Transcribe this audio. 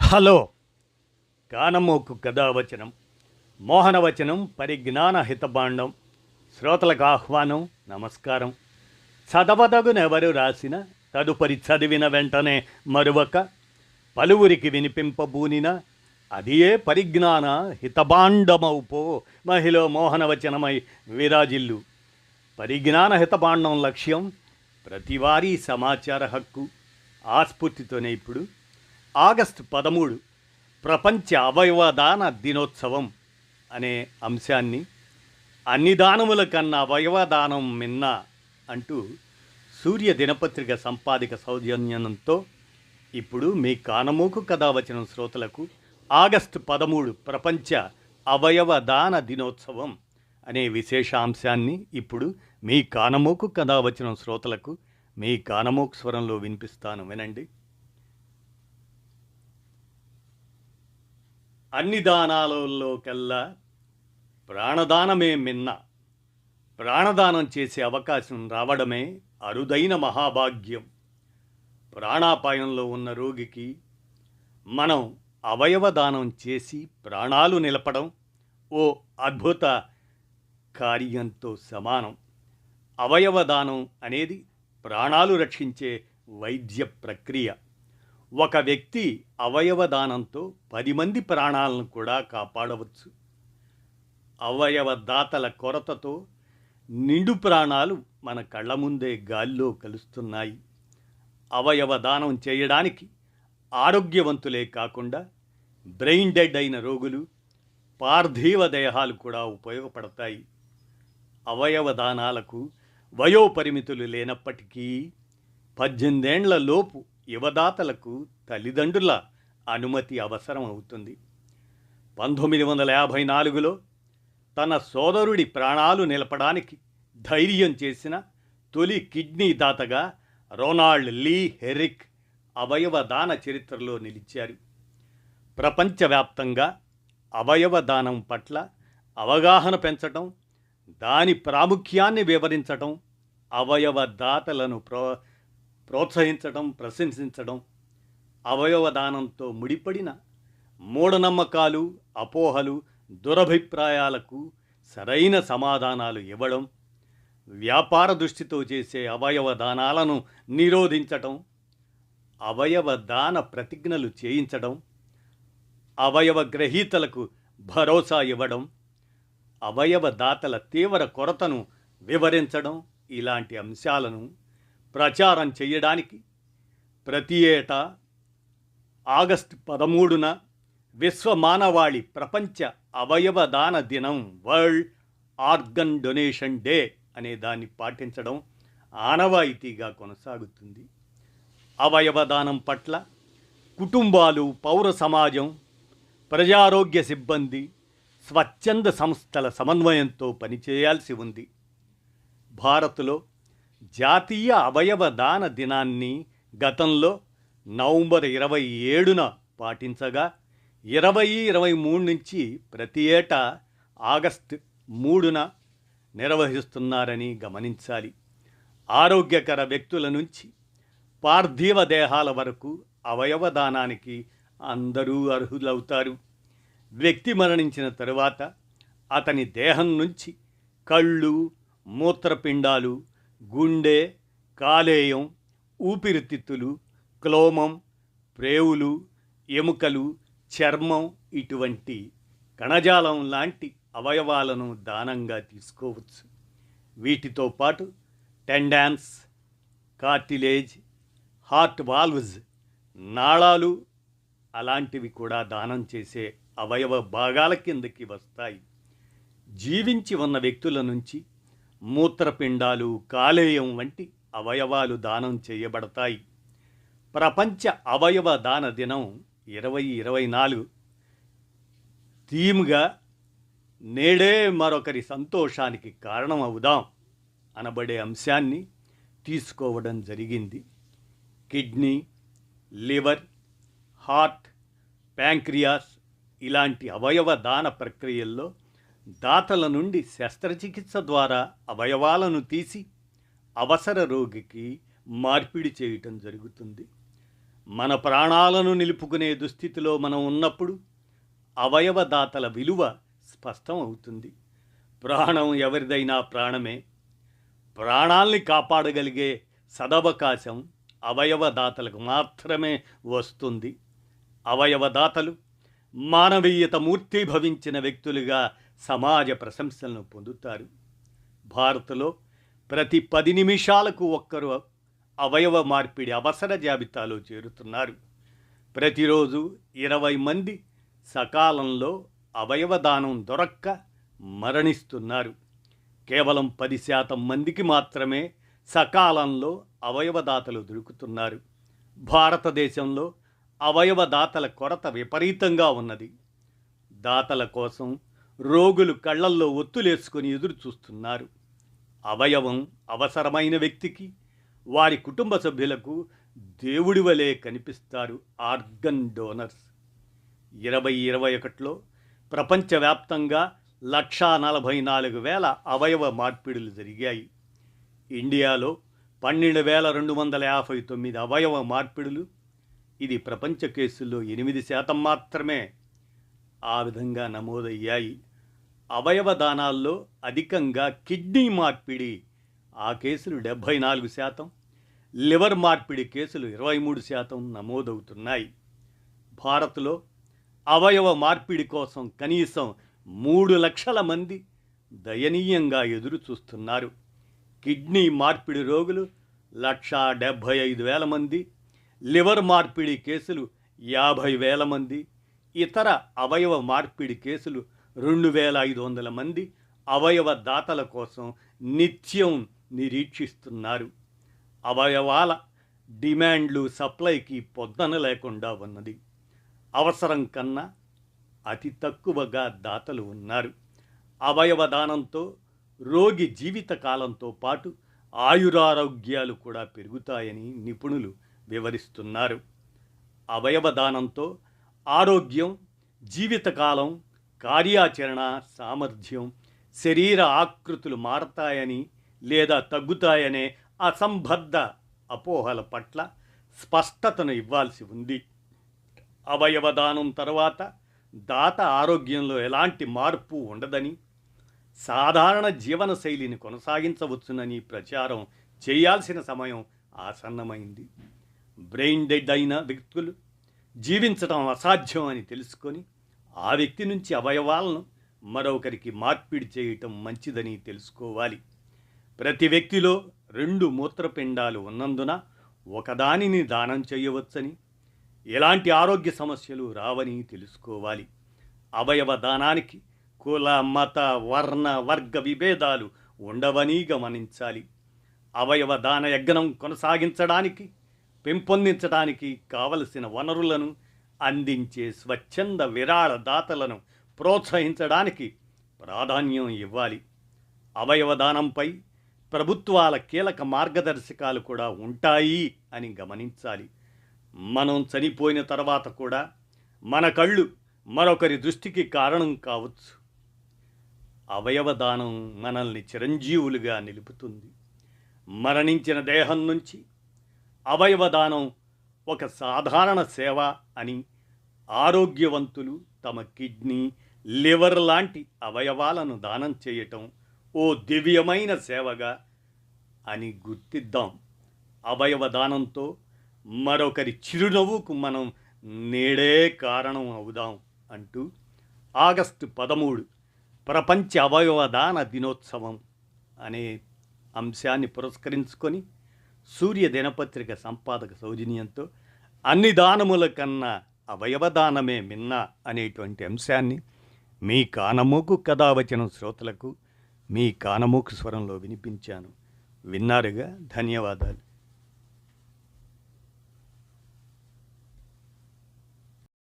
Hello. కానమోకు కథావచనం, మోహనవచనం, పరిజ్ఞాన హితబాండం. శ్రోతలకు ఆహ్వానం, నమస్కారం. చదవదగునెవరు రాసిన తదుపరి చదివిన వెంటనే మరువక పలువురికి వినిపింపబూనిన అది ఏ పరిజ్ఞాన హితబాండమౌపో మహిళ మోహనవచనమై విరాజిల్లు. పరిజ్ఞాన హితబాండం లక్ష్యం ప్రతివారీ సమాచార హక్కు. ఆస్ఫూర్తితోనే ఇప్పుడు ఆగస్టు 13 ప్రపంచ అవయవదాన దినోత్సవం అనే అంశాన్ని అన్ని దానముల కన్నా అవయవదానం మిన్న అంటూ సూర్య దినపత్రిక సంపాదిక సౌజన్యంతో ఇప్పుడు మీ కానమోకు కథావచనం శ్రోతలకు ఆగస్టు 13 ప్రపంచ అవయవదాన దినోత్సవం అనే విశేషాంశాన్ని ఇప్పుడు మీ కానమోకు కథావచనం శ్రోతలకు మీ కానమోకు స్వరంలో వినిపిస్తాను, వినండి. అన్ని దానాలలోకెల్లా ప్రాణదానమే మిన్న. ప్రాణదానం చేసే అవకాశం రావడమే అరుదైన మహాభాగ్యం. ప్రాణాపాయంలో ఉన్న రోగికి మనం అవయవదానం చేసి ప్రాణాలు నిలపడం ఓ అద్భుత కార్యంతో సమానం. అవయవదానం అనేది ప్రాణాలు రక్షించే వైద్య ప్రక్రియ. ఒక వ్యక్తి అవయవదానంతో 10 మంది ప్రాణాలను కూడా కాపాడవచ్చు. అవయవదాతల కొరతతో నిండు ప్రాణాలు మన కళ్ళ ముందే గాలిలో కలుస్తున్నాయి. అవయవదానం చేయడానికి ఆరోగ్యవంతులే కాకుండా బ్రెయిన్ డెడ్ అయిన రోగులు, పార్థివ దేహాలు కూడా ఉపయోగపడతాయి. అవయవదానాలకు వయోపరిమితులు లేనప్పటికీ 18 ఏండ్ల లోపు యువదాతలకు తల్లిదండ్రుల అనుమతి అవసరం అవుతుంది. 1954లో తన సోదరుడి ప్రాణాలు నిలపడానికి ధైర్యం చేసిన తొలి కిడ్నీ దాతగా రొనాల్డ్ లీ హెరిక్ అవయవదాన చరిత్రలో నిలిచారు. ప్రపంచవ్యాప్తంగా అవయవదానం పట్ల అవగాహన పెంచటం, దాని ప్రాముఖ్యాన్ని వివరించటం, అవయవదాతలను ప్రోత్సహించడం, ప్రశంసించడం, అవయవదానంతో ముడిపడిన మూఢనమ్మకాలు, అపోహలు, దురభిప్రాయాలకు సరైన సమాధానాలు ఇవ్వడం, వ్యాపార దృష్టితో చేసే అవయవదానాలను నిరోధించటం, అవయవదాన ప్రతిజ్ఞలు చేయించడం, అవయవ గ్రహీతలకు భరోసా ఇవ్వడం, అవయవదాతల తీవ్ర కొరతను వివరించడం, ఇలాంటి అంశాలను ప్రచారం చేయడానికి ప్రతి ఏటా ఆగస్టు 13న విశ్వ మానవాళి ప్రపంచ అవయవదాన దినం, వరల్డ్ ఆర్గన్ డొనేషన్ డే అనే దాన్ని పాటించడం ఆనవాయితీగా కొనసాగుతుంది. అవయవదానం పట్ల కుటుంబాలు, పౌర సమాజం, ప్రజారోగ్య సిబ్బంది, స్వచ్ఛంద సంస్థల సమన్వయంతో పనిచేయాల్సి ఉంది. భారత్లో జాతీయ అవయవదాన దినాన్ని గతంలో నవంబర్ 27న పాటించగా 2023 నుంచి ప్రతి ఏటా ఆగస్టు 3న నిర్వహిస్తున్నారని గమనించాలి. ఆరోగ్యకర వ్యక్తుల నుంచి పార్థివ దేహాల వరకు అవయవదానానికి అందరూ అర్హులవుతారు. వ్యక్తి మరణించిన తరువాత అతని దేహం నుంచి కళ్ళు, మూత్రపిండాలు, గుండె, కాలేయం, ఊపిరితిత్తులు, క్లోమం, ప్రేవులు, ఎముకలు, చర్మం ఇటువంటి కణజాలం లాంటి అవయవాలను దానంగా తీసుకోవచ్చు. వీటితో పాటు టెండాన్స్, కార్టిలేజ్, హార్ట్ వాల్వ్స్, నాళాలు అలాంటివి కూడా దానం చేసే అవయవ భాగాల కిందకి వస్తాయి. జీవించి ఉన్న వ్యక్తుల నుంచి మూత్రపిండాలు, కాలేయం వంటి అవయవాలు దానం చేయబడతాయి. ప్రపంచ అవయవ దాన దినం 2024 థీమ్గా నేడే మరొకరి సంతోషానికి కారణం అవుదాం అనబడే అంశాన్ని తీసుకోవడం జరిగింది. కిడ్నీ, లివర్, హార్ట్, ప్యాంక్రియాస్ ఇలాంటి అవయవ దాన ప్రక్రియల్లో దాతల నుండి శస్త్రచికిత్స ద్వారా అవయవాలను తీసి అవసర రోగికి మార్పిడి చేయటం జరుగుతుంది. మన ప్రాణాలను నిలుపుకునే దుస్థితిలో మనం ఉన్నప్పుడు అవయవదాతల విలువ స్పష్టం అవుతుంది. ప్రాణం ఎవరిదైనా ప్రాణమే. ప్రాణాల్ని కాపాడగలిగే సదవకాశం అవయవదాతలకు మాత్రమే వస్తుంది. అవయవదాతలు మానవీయత మూర్తీభవించిన వ్యక్తులుగా సమాజ ప్రశంసలను పొందుతారు. భారత్లో ప్రతి 10 నిమిషాలకు ఒక్కరు అవయవ మార్పిడి అవసర జాబితాలో చేరుతున్నారు. ప్రతిరోజు 20 మంది సకాలంలో అవయవదానం దొరక్క మరణిస్తున్నారు. కేవలం 10% మందికి మాత్రమే సకాలంలో అవయవదాతలు దొరుకుతున్నారు. భారతదేశంలో అవయవదాతల కొరత విపరీతంగా ఉన్నది. దాతల కోసం రోగులు కళ్ళల్లో ఒత్తులేసుకొని ఎదురు చూస్తున్నారు. అవయవం అవసరమైన వ్యక్తికి, వారి కుటుంబ సభ్యులకు దేవుడి వలె కనిపిస్తారు ఆర్గన్ డోనర్స్. 2021లో ప్రపంచవ్యాప్తంగా 1,44,000 అవయవ మార్పిడులు జరిగాయి. ఇండియాలో 12,259 అవయవ మార్పిడులు. ఇది ప్రపంచ కేసుల్లో 8% మాత్రమే ఆ విధంగా నమోదయ్యాయి. అవయవ దానాల్లో అధికంగా కిడ్నీ మార్పిడి, ఆ కేసులు 74%, లివర్ మార్పిడి కేసులు 23% నమోదవుతున్నాయి. భారత్లో అవయవ మార్పిడి కోసం కనీసం 3 లక్షల మంది దయనీయంగా ఎదురు చూస్తున్నారు. కిడ్నీ మార్పిడి రోగులు 1,75,000 మంది, లివర్ మార్పిడి కేసులు 50,000 మంది, ఇతర అవయవ మార్పిడి కేసులు 2,500 మంది అవయవ దాతల కోసం నిత్యం నిరీక్షిస్తున్నారు. అవయవాల డిమాండ్లు సప్లైకి పొందన లేకుండా ఉన్నది. అవసరం కన్నా అతి తక్కువగా దాతలు ఉన్నారు. అవయవ దానంతో రోగి జీవిత కాలంతో పాటు ఆయురారోగ్యాలు కూడా పెరుగుతాయని నిపుణులు వివరిస్తున్నారు. అవయవ దానంతో ఆరోగ్యం, జీవితకాలం, కార్యాచరణ సామర్థ్యం, శరీర ఆకృతులు మారతాయని లేదా తగ్గుతాయనే అసంబద్ధ అపోహల పట్ల స్పష్టతను ఇవ్వాల్సి ఉంది. అవయవదానం తర్వాత దాత ఆరోగ్యంలో ఎలాంటి మార్పు ఉండదని, సాధారణ జీవనశైలిని కొనసాగించవచ్చునని ప్రచారం చేయాల్సిన సమయం ఆసన్నమైంది. బ్రెయిన్ డెడ్ అయిన వ్యక్తులు జీవించడం అసాధ్యం అని తెలుసుకొని ఆ వ్యక్తి నుంచి అవయవాలను మరొకరికి మార్పిడి చేయటం మంచిదని తెలుసుకోవాలి. ప్రతి వ్యక్తిలో 2 మూత్రపిండాలు ఉన్నందున ఒకదానిని దానం చేయవచ్చని, ఎలాంటి ఆరోగ్య సమస్యలు రావని తెలుసుకోవాలి. అవయవ దానానికి కుల, మత, వర్ణ, వర్గ విభేదాలు ఉండవని గమనించాలి. అవయవ దాన యజ్ఞం కొనసాగించడానికి, పెంపొందించడానికి కావలసిన వనరులను అందించే స్వచ్ఛంద విరాళ దాతలను ప్రోత్సహించడానికి ప్రాధాన్యం ఇవ్వాలి. అవయవదానంపై ప్రభుత్వాల కీలక మార్గదర్శకాలు కూడా ఉంటాయి అని గమనించాలి. మనం చనిపోయిన తర్వాత కూడా మన కళ్ళు మరొకరి దృష్టికి కారణం కావచ్చు. అవయవదానం మనల్ని చిరంజీవులుగా నిలుపుతుంది. మరణించిన దేహం నుంచి అవయవదానం ఒక సాధారణ సేవ అని, ఆరోగ్యవంతులు తమ కిడ్నీ, లివర్ లాంటి అవయవాలను దానం చేయటం ఓ దివ్యమైన సేవగా అని గుర్తిద్దాం. అవయవదానంతో మరొకరి చిరునవ్వుకు మనం నేడే కారణం అవుదాం అంటూ ఆగస్టు 13 ప్రపంచ అవయవదాన దినోత్సవం అనే అంశాన్ని పురస్కరించుకొని సూర్య దినపత్రిక సంపాదక సౌజన్యంతో అన్ని దానముల కన్నా అవయవదానమే మిన్న అనేటువంటి అంశాన్ని మీ కానమోకు కథావచనం శ్రోతలకు మీ కానమోకు స్వరంలో వినిపించాను. విన్నారుగా, ధన్యవాదాలు.